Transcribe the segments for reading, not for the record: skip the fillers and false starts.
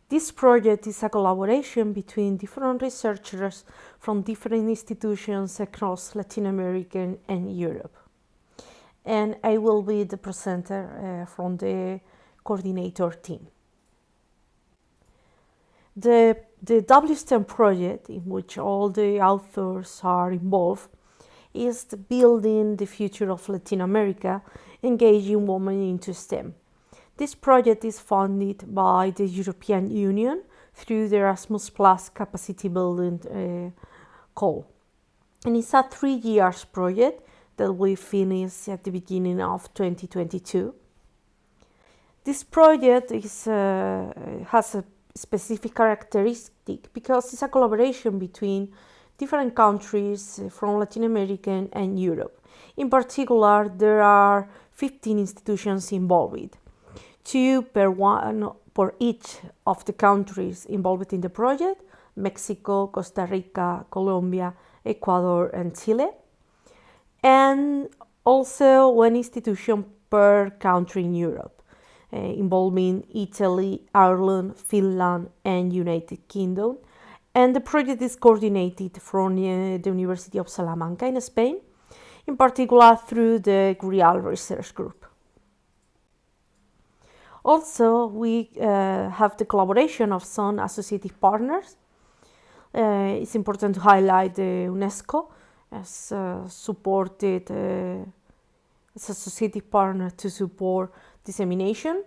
This project is a collaboration between different researchers from different institutions across Latin America and Europe. And I will be the presenter from the coordinator team. The WSTEM project, in which all the authors are involved, is building the future of Latin America, engaging women into STEM. This project is funded by the European Union through the Erasmus Plus capacity building call. And it's a 3 years project that we finish at the beginning of 2022. This project has a specific characteristic because it's a collaboration between different countries from Latin America and Europe. In particular, there are 15 institutions involved, 2 per each of the countries involved in the project: Mexico, Costa Rica, Colombia, Ecuador, and Chile, and also 1 institution per country in Europe, involving Italy, Ireland, Finland, and United Kingdom. And the project is coordinated from the University of Salamanca in Spain, in particular through the GRIAL Research Group. Also, we have the collaboration of some associative partners. It's important to highlight the UNESCO as supported as associative partner to support dissemination,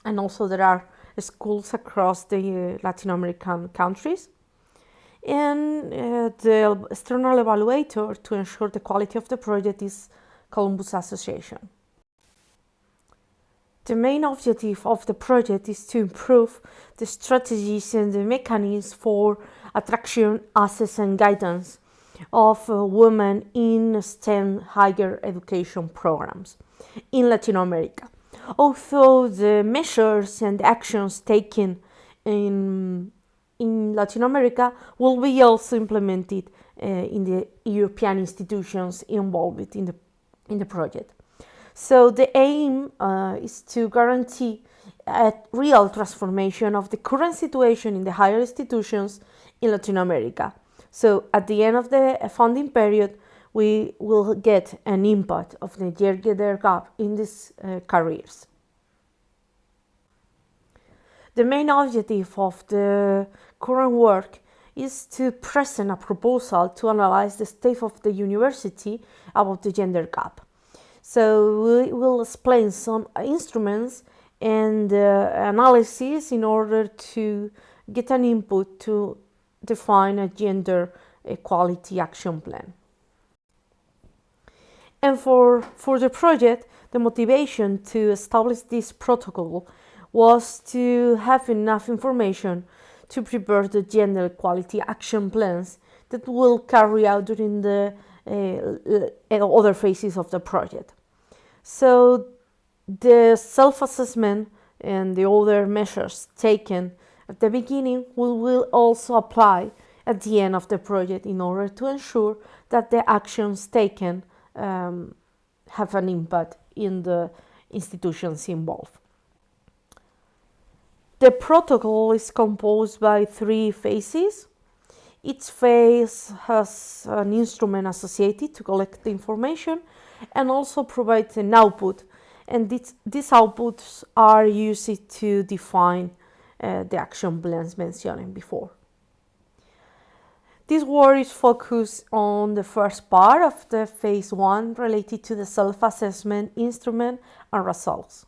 and also there are schools across the Latin American countries, and the external evaluator to ensure the quality of the project is Columbus Association. The main objective of the project is to improve the strategies and the mechanisms for attraction, access, and guidance of women in STEM higher education programs in Latin America. Although the measures and actions taken in Latin America will be also implemented in the European institutions involved in the project. So the aim is to guarantee a real transformation of the current situation in the higher institutions in Latin America. So at the end of the funding period, we will get an impact of the gender gap in these careers. The main objective of the current work is to present a proposal to analyze the state of the university about the gender gap. So we will explain some instruments and analysis in order to get an input to define a gender equality action plan. And for the project, the motivation to establish this protocol was to have enough information to prepare the gender equality action plans that will carry out during the other phases of the project. So the self-assessment and the other measures taken at the beginning will also apply at the end of the project in order to ensure that the actions taken have an impact in the institutions involved. The protocol is composed by 3 phases. Each phase has an instrument associated to collect the information and also provides an output, and these outputs are used to define the action plans mentioned before. This work is focused on the first part of the phase 1 related to the self-assessment instrument and results.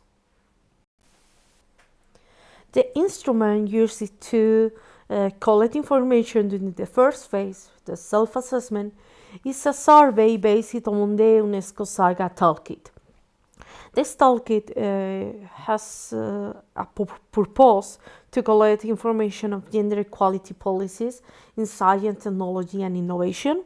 The instrument used to collect information during the first phase, the self-assessment, is a survey based on the UNESCO Saga Toolkit. This toolkit has a purpose to collect information of gender equality policies in science, technology, and innovation.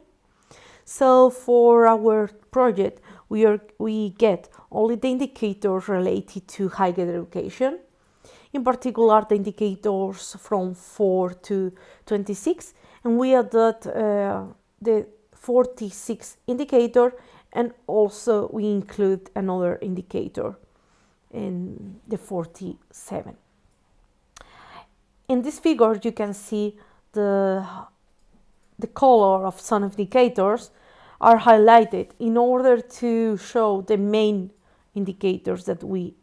So for our project, we get only the indicators related to higher education, in particular the indicators from 4 to 26, and we added the 46 indicator, and also we include another indicator in the 47. In this figure, you can see the color of some indicators are highlighted in order to show the main indicators that we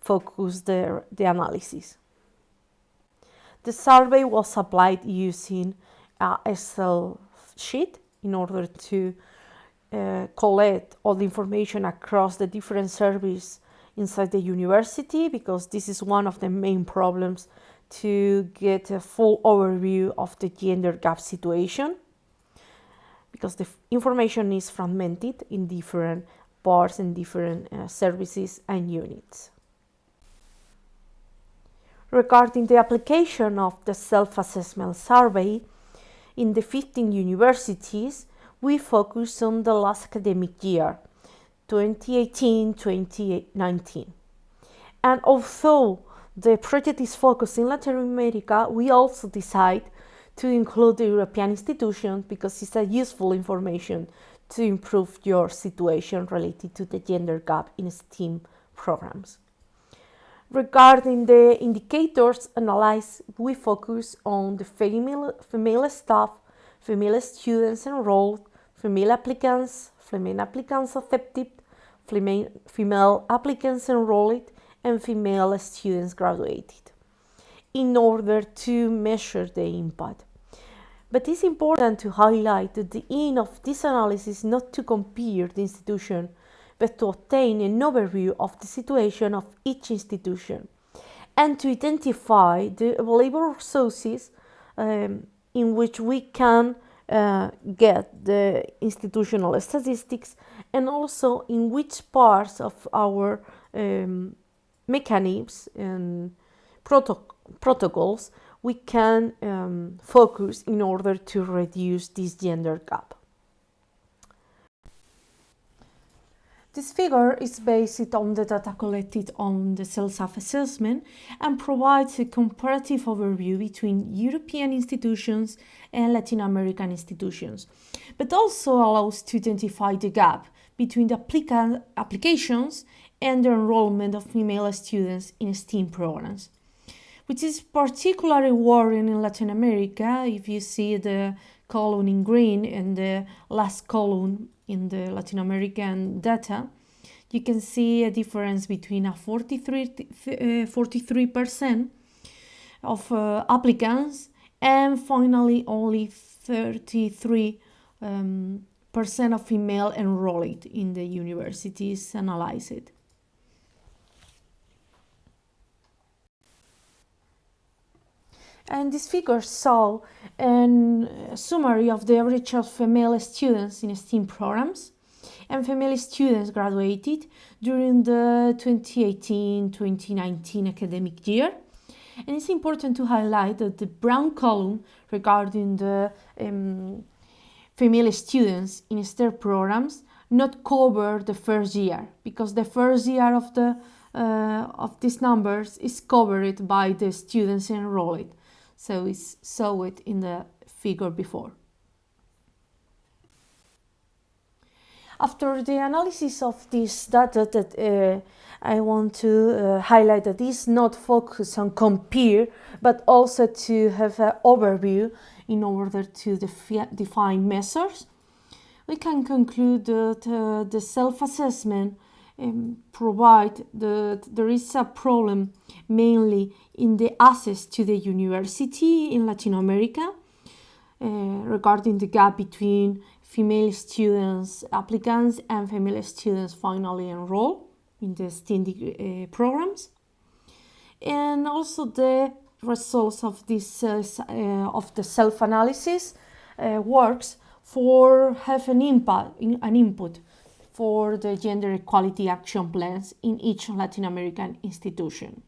focus the analysis. The survey was applied using an Excel sheet in order to collect all the information across the different services inside the university, because this is one of the main problems to get a full overview of the gender gap situation, because the information is fragmented in different parts and different services and units. Regarding the application of the self-assessment survey, in the 15 universities, we focus on the last academic year, 2018-2019. And although the project is focused in Latin America, we also decide to include the European institutions because it's a useful information to improve your situation related to the gender gap in STEAM programs. Regarding the indicators analyzed, we focus on the female staff, female students enrolled, female applicants accepted, female applicants enrolled, and female students graduated, in order to measure the impact. But it's important to highlight that the aim of this analysis is not to compare the institution, but to obtain an overview of the situation of each institution and to identify the available resources in which we can get the institutional statistics, and also in which parts of our mechanisms and protocols we can focus in order to reduce this gender gap. This figure is based on the data collected on the self-assessment and provides a comparative overview between European institutions and Latin American institutions, but also allows to identify the gap between the applications and the enrollment of female students in STEAM programs, which is particularly worrying in Latin America. If you see the column in green and the last column in the Latin American data, you can see a difference between a 43% of applicants and finally only 33% of female enrolled in the universities analyzed. And this figure saw a summary of the average of female students in STEAM programs and female students graduated during the 2018-2019 academic year. And it's important to highlight that the brown column regarding the female students in STEM programs not cover the first year, because the first year of these numbers is covered by the students enrolled. So we saw it in the figure before. After the analysis of this data, that I want to highlight that it's not focused on compare, but also to have an overview in order to define measures. We can conclude that the self-assessment provide that there is a problem mainly in the access to the university in Latin America regarding the gap between female students applicants and female students finally enrolled in the STEM programs, and also the results of this of the self-analysis works for have an input for the gender equality action plans in each Latin American institution.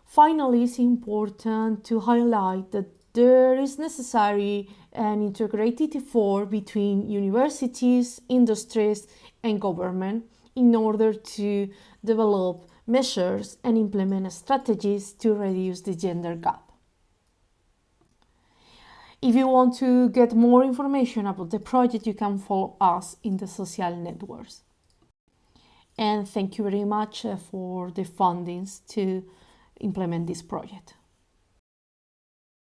Finally, it's important to highlight that there is necessary an integrated effort between universities, industries, and government in order to develop measures and implement strategies to reduce the gender gap. If you want to get more information about the project, you can follow us in the social networks. And thank you very much for the fundings to implement this project.